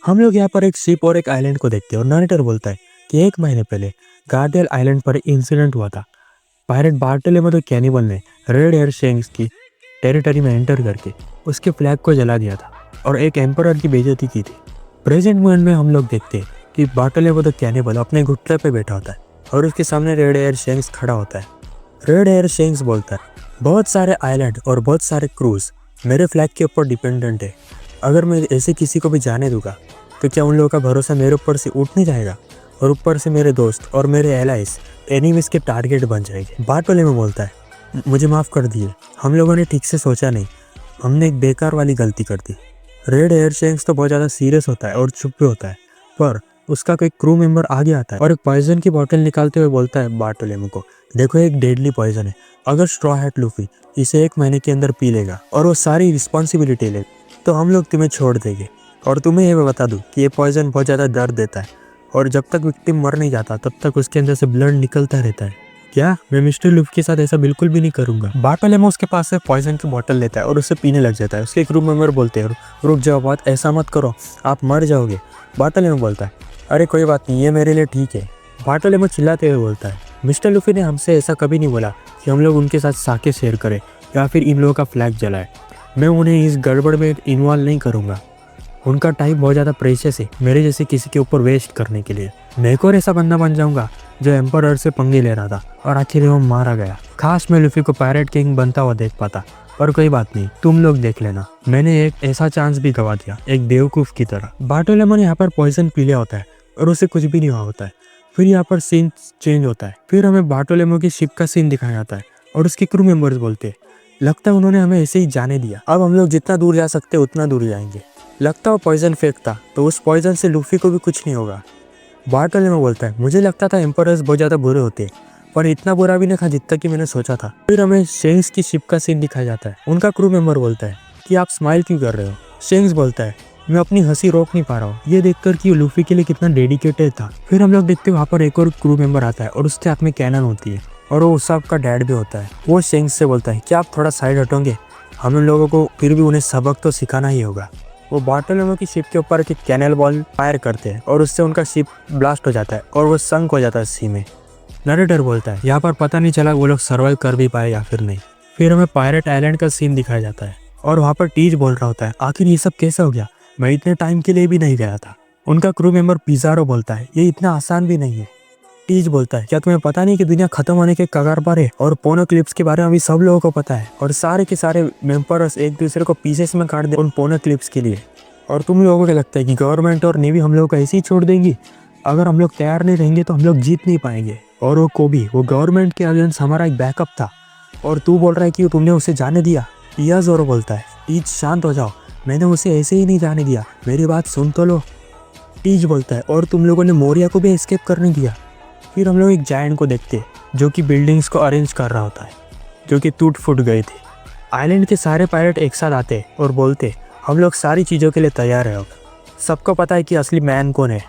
हम लोग यहाँ पर एक शिप और एक आइलैंड को देखते हैं और नरेटर बोलता है कि 1 महीने पहले गार्डियल आइलैंड पर इंसिडेंट हुआ था। पायरेट बार्टोलेमो द कैनिबल ने रेड एयर शेंक्स की टेरिटरी में एंटर करके उसके फ्लैग को जला दिया था और एक एम्परर की बेइज्जती की थी। प्रेजेंट मोमेंट में हम लोग देखते हैं कि बार्टोलेमो द कैनिबल अपने घुटने पे बैठा होता है और उसके सामने रेड एयर शेंक्स खड़ा होता है। रेड एयर शेंक्स बोलता है, बहुत सारे आइलैंड और बहुत सारे क्रूज मेरे फ्लैग के ऊपर डिपेंडेंट है। अगर मैं ऐसे किसी को भी जाने दूंगा तो क्या उन लोगों का भरोसा मेरे ऊपर से उठ नहीं जाएगा और ऊपर से मेरे दोस्त और मेरे एलाइज एनिमीज के टारगेट बन जाएंगे। बार्टोलेमो बोलता है, मुझे माफ़ कर दिए, हम लोगों ने ठीक से सोचा नहीं, हमने एक बेकार वाली गलती कर दी। रेड एयर शेंक्स तो बहुत ज़्यादा सीरियस होता है और चुप भी होता है, पर उसका कोई क्रू मेंबर आगे आता है और एक पॉइजन की बोतल निकालते हुए बोलता है बार्टोलेमो को, देखो एक डेडली पॉइजन है, अगर स्ट्रॉ हैट लूफी इसे 1 महीने के अंदर पी लेगा और वो सारी रिस्पॉन्सिबिलिटी ले तो हम लोग तुम्हें छोड़ देंगे। और तुम्हें ये बता दूं कि ये पॉइजन बहुत ज़्यादा दर्द देता है और जब तक विक्टिम मर नहीं जाता तब तक उसके अंदर से ब्लड निकलता रहता है। क्या मैं मिस्टर लूफ के साथ ऐसा बिल्कुल भी नहीं करूंगा। बार्टोलेमो उसके पास से पॉइजन की बोतल लेता है और उसे पीने लग जाता है। उसके क्रू मेंबर बोलते हैं, रुक जाओ बात, ऐसा मत करो, आप मर जाओगे। बार्टोलेमो बोलता है, अरे कोई बात नहीं, ये मेरे लिए ठीक है। बार्टोलेमो चिल्लाते हुए बोलता है, मिस्टर लूफी ने हमसे ऐसा कभी नहीं बोला कि हम लोग उनके साथ साके शेयर करें या फिर इन लोगों का फ्लैग जलाए। मैं उन्हें इस गड़बड़ में इन्वॉल्व नहीं करूँगा। उनका टाइम बहुत ज़्यादा प्रेशियस है मेरे जैसे किसी के ऊपर वेस्ट करने के लिए। मैं एक और ऐसा बंदा बन जाऊंगा जो एम्परर से पंगे ले रहा था और आखिर वो मारा गया। खास मैं लूफी को पायरेट किंग बनता हुआ देख पाता, पर कोई बात नहीं, तुम लोग देख लेना, मैंने एक ऐसा चांस भी गवा दिया, एक बेवकूफ़ की तरह। बार्टोलेमो ने यहाँ पर पॉइजन पी लिया होता है और उसे कुछ भी नहीं हुआ होता है। फिर यहाँ पर सीन चेंज होता है। फिर हमें बार्टोलेमो की शिप का सीन दिखाया जाता है और उसके क्रू मेंबर्स बोलते हैं, लगता है उन्होंने हमें ऐसे ही जाने दिया, अब हम लोग जितना दूर जा सकते उतना दूर जाएंगे। लगता है पॉइजन फेंकता तो उस पॉइजन से लूफी को भी कुछ नहीं होगा। बार्टोलेमो बोलता है, मुझे लगता था एम्परर्स बहुत ज़्यादा बुरे होते हैं, पर इतना बुरा भी नहीं था जितना कि मैंने सोचा था। फिर हमें शेंक्स की शिप का सीन दिखाया जाता है। उनका क्रू मेंबर बोलता है कि आप स्माइल क्यों कर रहे हो। शेंक्स बोलता है, मैं अपनी हंसी रोक नहीं पा रहा हूँ, ये देखकर कि लूफी के लिए कितना डेडिकेटेड था। फिर हम लोग देखते हैं वहाँ पर एक और क्रू मेंबर आता है और उसके हाथ में कैनन होती है और वो उसाब का डैड भी होता है। वो शेंक्स से बोलता है, क्या आप थोड़ा साइड हटोगे, हम लोगों को फिर भी उन्हें सबक तो सिखाना ही होगा। वो बार्टोलेमो की शिप के ऊपर एक कैनल बॉल फायर करते हैं और उससे उनका शिप ब्लास्ट हो जाता है और वो संक हो जाता है सी में। नरेटर बोलता है, यहाँ पर पता नहीं चला वो लोग सर्वाइव कर भी पाए या फिर नहीं। फिर हमें पायरेट आइलैंड का सीन दिखाया जाता है और वहाँ पर टीज बोल रहा होता है, आखिर ये सब कैसे हो गया, मैं इतने टाइम के लिए भी नहीं गया था। उनका क्रू मेंबर पिज़ारो बोलता है, ये इतना आसान भी नहीं है। टीज बोलता है, क्या तुम्हें पता नहीं कि दुनिया खत्म होने के कगार पर है और पोनोक्लिप्स के बारे में अभी सब लोगों को पता है और सारे के सारे मेंबर्स एक दूसरे को पीसेस में काट दे उन पोनोक्लिप्स के लिए। और तुम लोगों को लगता है कि गवर्नमेंट और नेवी हम लोग को ऐसे ही छोड़ देंगी, अगर हम लोग तैयार नहीं रहेंगे तो हम लोग जीत नहीं पाएंगे। और वो कोबी, वो गवर्नमेंट के अगेंस्ट हमारा एक बैकअप था और तू बोल रहा है कि तुमने उसे जाने दिया। पिया जोरो बोलता है, टीज शांत हो जाओ, मैंने उसे ऐसे ही नहीं जाने दिया, मेरी बात सुन तो लो। टीज बोलता है, और तुम लोगों ने मोरिया को भी एस्केप करने दिया। फिर हम लोग एक जायंट को देखते हैं जो कि बिल्डिंग्स को अरेंज कर रहा होता है जो कि टूट फूट गए थे। आइलैंड के सारे पायलट एक साथ आते हैं और बोलते, हम लोग सारी चीज़ों के लिए तैयार है। अब सबको पता है कि असली मैन कौन है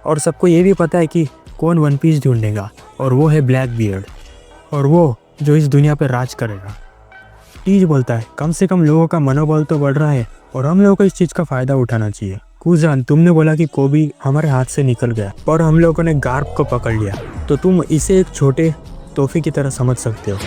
और सबको ये भी पता है कि कौन वन पीस ढूंढेगा, और वो है ब्लैक बियर्ड, और वो जो इस दुनिया पर राज करेगा। टीज बोलता है, कम से कम लोगों का मनोबल तो बढ़ रहा है और हम लोगों को इस चीज़ का फ़ायदा उठाना चाहिए। कुजान, तुमने बोला कि कोबी हमारे हाथ से निकल गया और हम लोगों ने गार्प को पकड़ लिया, तो तुम इसे एक छोटे तोहफे की तरह समझ सकते हो,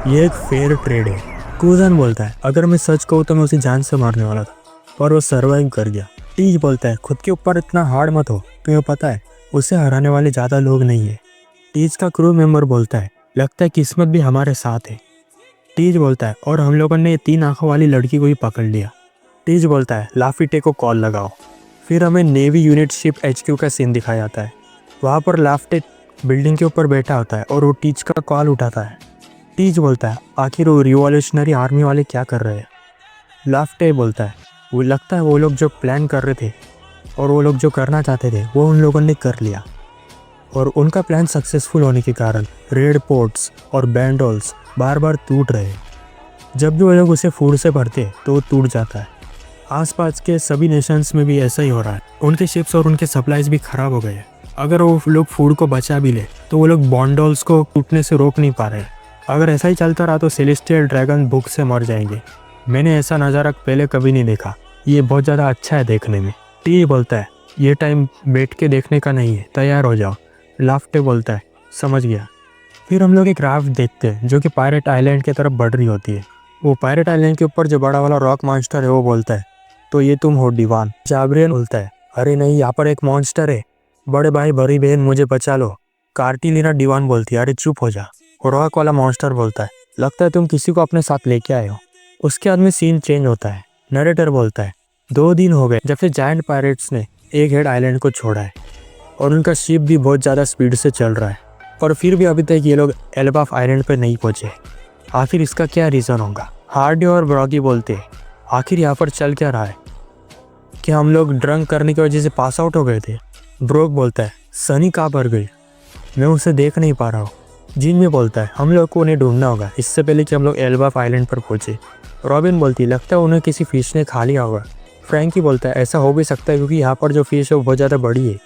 ये एक फेयर ट्रेड है। कुजान बोलता है, अगर मैं सच कहूँ तो मैं उसे जान से मारने वाला था और वो सर्वाइव कर गया। टीज बोलता है, खुद के ऊपर इतना हार्ड मत हो, तुम्हें पता है उसे हराने वाले ज़्यादा लोग नहीं है। टीज का क्रू मेंबर बोलता है, लगता है किस्मत भी हमारे साथ है। टीज बोलता है, और हम लोगों ने 3 आंखों वाली लड़की को भी पकड़ लिया। टीज बोलता है, लाफीटे को कॉल लगाओ। फिर हमें नेवी यूनिट शिप HQ का सीन दिखाया जाता है। वहाँ पर लाफ्टे बिल्डिंग के ऊपर बैठा होता है और वो टीज का कॉल उठाता है। टीज बोलता है, आखिर वो रिवॉल्यूशनरी आर्मी वाले क्या कर रहे हैं। लाफ्टे बोलता है, वो लगता है वो लोग जो प्लान कर रहे थे और वो लोग जो करना चाहते थे वो उन लोगों ने कर लिया, और उनका प्लान सक्सेसफुल होने के कारण रेड पोर्ट्स और बैंडोल्स बार बार टूट रहे हैं। जब भी वो लोग उसे फूड से भरते तो वो टूट जाता है। आसपास के सभी नेशंस में भी ऐसा ही हो रहा है, उनके शिप्स और उनके सप्लाईज भी खराब हो गए हैं। अगर वो लोग फूड को बचा भी ले तो वो लोग बॉन्डोल्स को टूटने से रोक नहीं पा रहे। अगर ऐसा ही चलता रहा तो सेलेस्टियल ड्रैगन भूख से मर जाएंगे। मैंने ऐसा नज़ारा पहले कभी नहीं देखा, ये बहुत ज़्यादा अच्छा है देखने में। टी बोलता है ये टाइम बैठ के देखने का नहीं है, तैयार हो जाओ। लाफ्टे बोलता है समझ गया। फिर हम लोग एक राफ्ट देखते हैं जो कि पायरेट आइलैंड की तरफ बढ़ रही होती है। वो पायरेट आइलैंड के ऊपर जो बड़ा वाला रॉक मॉन्स्टर है वो बोलता है तो ये तुम हो डिवान। जाब्रियल बोलता है अरे नहीं, यहाँ पर एक मॉन्स्टर है, बड़े भाई बड़ी बहन मुझे बचा लो। कार्टिलिना डिवान बोलती है अरे चुप हो जा। रॉक वाला मॉन्स्टर बोलता है लगता है तुम किसी को अपने साथ लेके आए हो। उसके बाद में सीन चेंज होता है। नरेटर बोलता है 2 दिन हो गए जब से जायंट पायरेट्स ने एक हेड आइलैंड को छोड़ा है और उनका शिप भी बहुत ज़्यादा स्पीड से चल रहा है, और फिर भी अभी तक ये लोग एल्बाफ आइलैंड पर नहीं पहुँचे। आखिर इसका क्या रीज़न होगा। हार्डी और ब्रॉगी बोलते हैं आखिर यहाँ पर चल क्या रहा है, क्या हम लोग ड्रंक करने की वजह से पास आउट हो गए थे। ब्रोक बोलता है सनी कहाँ पर गई, मैं उसे देख नहीं पा रहा हूँ। जिमी बोलता है हम लोग को उन्हें ढूंढना होगा इससे पहले कि हम लोग एल्बाफ आइलैंड पर पहुँचे। रॉबिन बोलती है लगता है उन्हें किसी फिश ने खा लिया होगा। फ्रैंकी बोलता है ऐसा हो भी सकता है क्योंकि यहाँ पर जो फिश है वो बहुत ज़्यादा बड़ी है।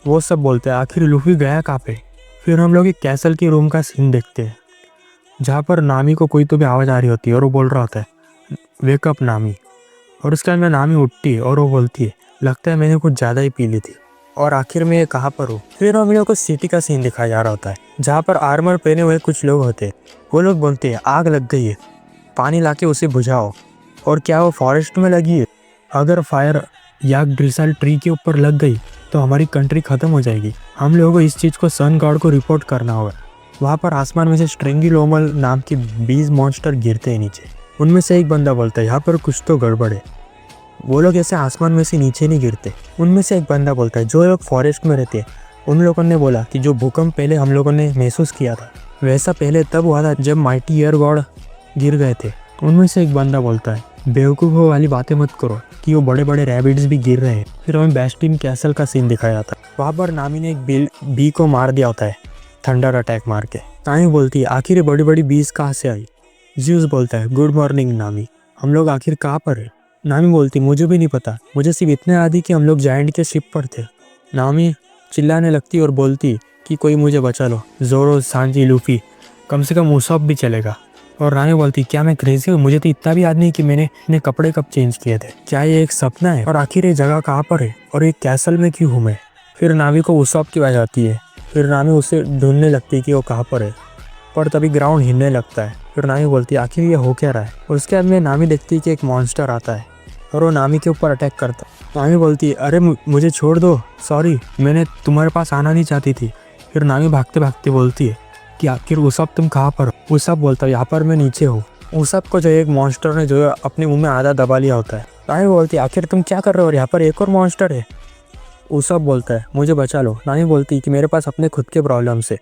वो सब बोलते हैं आखिर लूफी गया कहाँ पे। फिर हम लोग एक कैसल की रूम का सीन देखते हैं जहाँ पर नामी को कोई तो भी आवाज़ आ रही होती है और वो बोल रहा होता है वेकअप नामी। और उसके बाद में नामी उठती है और वो बोलती है लगता है मैंने कुछ ज़्यादा ही पी ली थी और आखिर में ये कहाँ पर हूँ। फिर हम लोग को सिटी का सीन दिखाया जा रहा होता है जहाँ पर आर्मर पहने हुए कुछ लोग होते हैं। वो लोग बोलते हैं आग लग गई है, पानी लाके उसे बुझाओ। और क्या वो फॉरेस्ट में लगी है, अगर फायर याक ड्रिसल ट्री के ऊपर लग गई तो हमारी कंट्री ख़त्म हो जाएगी। हम लोगों को इस चीज़ को सन गॉड को रिपोर्ट करना होगा। वहाँ पर आसमान में से स्ट्रिंगीलोमल नाम के 20 मॉन्स्टर गिरते हैं नीचे। उनमें से एक बंदा बोलता है यहाँ पर कुछ तो गड़बड़ है, वो लोग ऐसे आसमान में से नीचे नहीं गिरते। उनमें से एक बंदा बोलता है जो लोग फॉरेस्ट में रहते हैं उन लोगों ने बोला कि जो भूकंप पहले हम लोगों ने महसूस किया था वैसा पहले तब हुआ था जब माइटी ईयर गॉड गिर गए थे। उनमें से एक बंदा बोलता है बेवकूफ़ों वाली बातें मत करो कि वो बड़े बड़े रैबिट्स भी गिर रहे हैं। फिर हमें बेस्टिन कैसल का सीन दिखाया था। वहाँ पर नामी ने एक बी को मार दिया होता है थंडर अटैक मार के। नामी बोलती है आखिर ये बड़ी बड़ी बीज कहाँ से आई। ज्यूस बोलता है गुड मॉर्निंग नामी, हम लोग आखिर कहाँ पर है। नामी बोलती मुझे भी नहीं पता, मुझे सिर्फ इतने याद है कि हम लोग जायंट के शिप पर थे। नामी चिल्लाने लगती और बोलती कि कोई मुझे बचा लो, जोरो सांजी लूफी, कम से कम उसब भी चलेगा। और नामी बोलती क्या मैं क्रेजी हूँ, मुझे तो इतना भी याद नहीं कि मैंने अपने कपड़े कब चेंज किए थे, क्या ये एक सपना है और आखिर ये जगह कहाँ पर है और ये कैसल में क्यों हूँ मैं। फिर नामी को उसब की आवाज़ आती है। फिर नामी उसे ढूंढने लगती है कि वो कहाँ पर है, पर तभी ग्राउंड हिलने लगता है। फिर नामी बोलती है आखिर ये हो क्या रहा है। उसके बाद में नामी देखती है कि एक मॉन्स्टर आता है और वो नामी के ऊपर अटैक करता है। नामी बोलती है अरे मुझे छोड़ दो, सॉरी मैंने तुम्हारे पास आना नहीं चाहती थी। फिर नामी भागते भागते बोलती है कि आखिर उसब तुम कहाँ पर हो। उसब बोलता है यहाँ पर मैं नीचे हूँ। उसब को जो एक मॉन्स्टर ने जो अपने मुंह में आधा दबा लिया होता है। नामी बोलती है आखिर तुम क्या कर रहे हो और यहाँ पर एक और मॉन्स्टर है। उसब बोलता है मुझे बचा लो। नामी बोलती है कि मेरे पास अपने खुद के प्रॉब्लम से।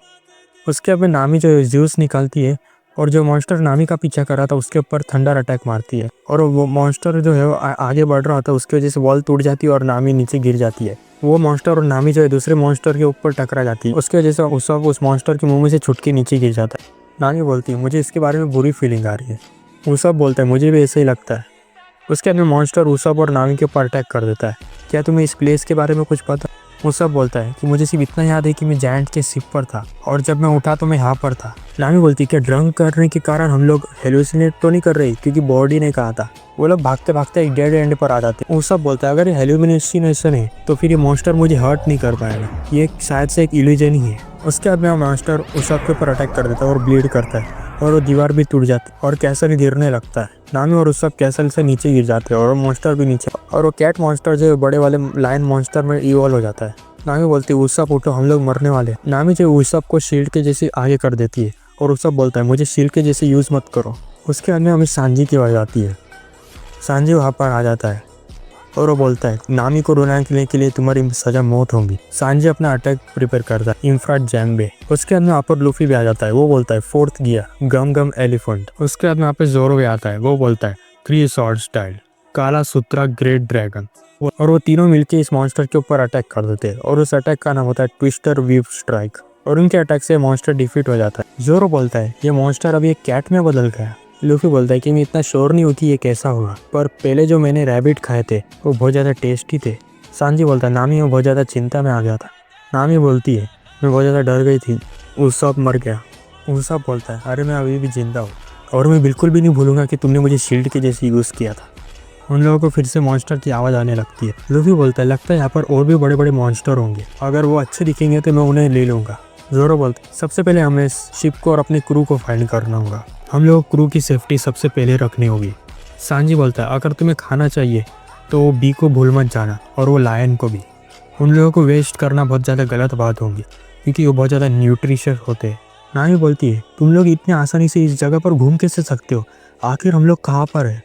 उसके बाद में नामी जो ज्यूस निकालती है और जो मॉन्स्टर नामी का पीछा कर रहा था उसके ऊपर थंडर अटैक मारती है और वो मॉन्स्टर जो है वो आगे बढ़ रहा होता है, उसकी वजह से वॉल टूट जाती है और नामी नीचे गिर जाती है। वो मॉन्स्टर और नामी जो है दूसरे मॉन्स्टर के ऊपर टकरा जाती है, उसकी वजह से उस मॉन्स्टर के मुंह में से छुट के नीचे गिर जाता है। नामी बोलती है मुझे इसके बारे में बुरी फीलिंग आ रही है। उसब बोलता है मुझे भी ऐसा ही लगता है। उसके बाद में मॉन्स्टर उसब और नामी के ऊपर अटैक कर देता है। क्या तुम्हें इस प्लेस के बारे में कुछ पता। उसब बोलता है कि मुझे सिर्फ इतना याद है कि मैं जायंट के शिप पर था और जब मैं उठा तो मैं यहाँ पर था। नामी बोलती है क्या ड्रंक करने के कारण हम लोग हेलुसिनेट तो नहीं कर रहे, क्योंकि बॉडी ने कहा था। वो लोग भागते भागते एक डेड एंड पर आ जाते हैं। उसब बोलता है अगर ये हेलुसिनेशन है तो फिर ये मॉन्स्टर मुझे हर्ट नहीं कर पाएगा, ये शायद से एक इल्यूजन ही है। उसके बाद में मॉन्स्टर उसब के ऊपर अटैक कर देता है और ब्लीड करता है और वो दीवार भी टूट जाती है और कैसल गिरने लगता है। नामी और उसब कैसल से नीचे गिर जाते हैं और मॉन्स्टर भी नीचे, और वो कैट मॉन्स्टर जो बड़े वाले लायन मॉन्स्टर में इवॉल्व हो जाता है। नामी बोलती है उसब उठो हम लोग मरने वाले। नामी जो उसब को शील्ड के जैसे आगे कर देती है और उसब बोलता है मुझे शील्ड के जैसे यूज़ मत करो। उसके बाद में हमें सांजी की आवाज़ आती है। सांजी वहाँ पर आ जाता है और वो बोलता है नामी को रुलाने के लिए तुम्हारी सजा मौत होगी। सांजी अपना अटैक प्रिपेयर करता है इंफ्राट जैम्बे। उसके बाद में यहाँ पर लूफी भी आ जाता है। वो बोलता है फोर्थ गियर गम गम एलिफेंट। उसके बाद में यहाँ पे जोरो भी आता है। वो बोलता है थ्री स्वॉर्ड स्टाइल काला सूत्रा ग्रेट ड्रैगन। और वो तीनों मिलके इस मॉन्स्टर के ऊपर अटैक कर देते हैं और उस अटैक का नाम होता है ट्विस्टर वीव स्ट्राइक। और उनके अटैक से मॉन्स्टर डिफीट हो जाता है। जोरो बोलता है ये मॉन्स्टर अभी एक कैट में बदल गया। लूफी बोलता है कि मैं इतना श्योर नहीं हूँ कि ये कैसा होगा, पर पहले जो मैंने रैबिट खाए थे वो बहुत ज़्यादा टेस्टी थे। सांजी बोलता है नामी मैं बहुत ज़्यादा चिंता में आ गया था। नामी बोलती है मैं बहुत ज़्यादा डर गई थी, उसब मर गया। उसब बोलता है अरे मैं अभी भी जिंदा हूँ और मैं बिल्कुल भी नहीं भूलूंगा कि तुमने मुझे शील्ड के जैसे यूज़ किया था। उन लोगों को फिर से मॉन्स्टर की आवाज़ आने लगती है। लूफी बोलता है लगता है यहाँ पर और भी बड़े बड़े मॉन्स्टर होंगे, अगर वो अच्छे दिखेंगे तो मैं उन्हें ले लूँगा। जोरो बोलता है सबसे पहले हमें शिप को और अपने क्रू को फाइंड करना होगा, हम लोग क्रू की सेफ्टी सबसे पहले रखनी होगी। सांजी बोलता है अगर तुम्हें खाना चाहिए तो बी को भूल मत जाना और वो लायन को भी। उन लोगों को वेस्ट करना बहुत ज़्यादा गलत बात होगी क्योंकि वो बहुत ज़्यादा न्यूट्रिशियस होते हैं। नामी बोलती है तुम लोग इतने आसानी से इस जगह पर घूम कैसे सकते हो, आखिर हम लोग कहाँ पर है।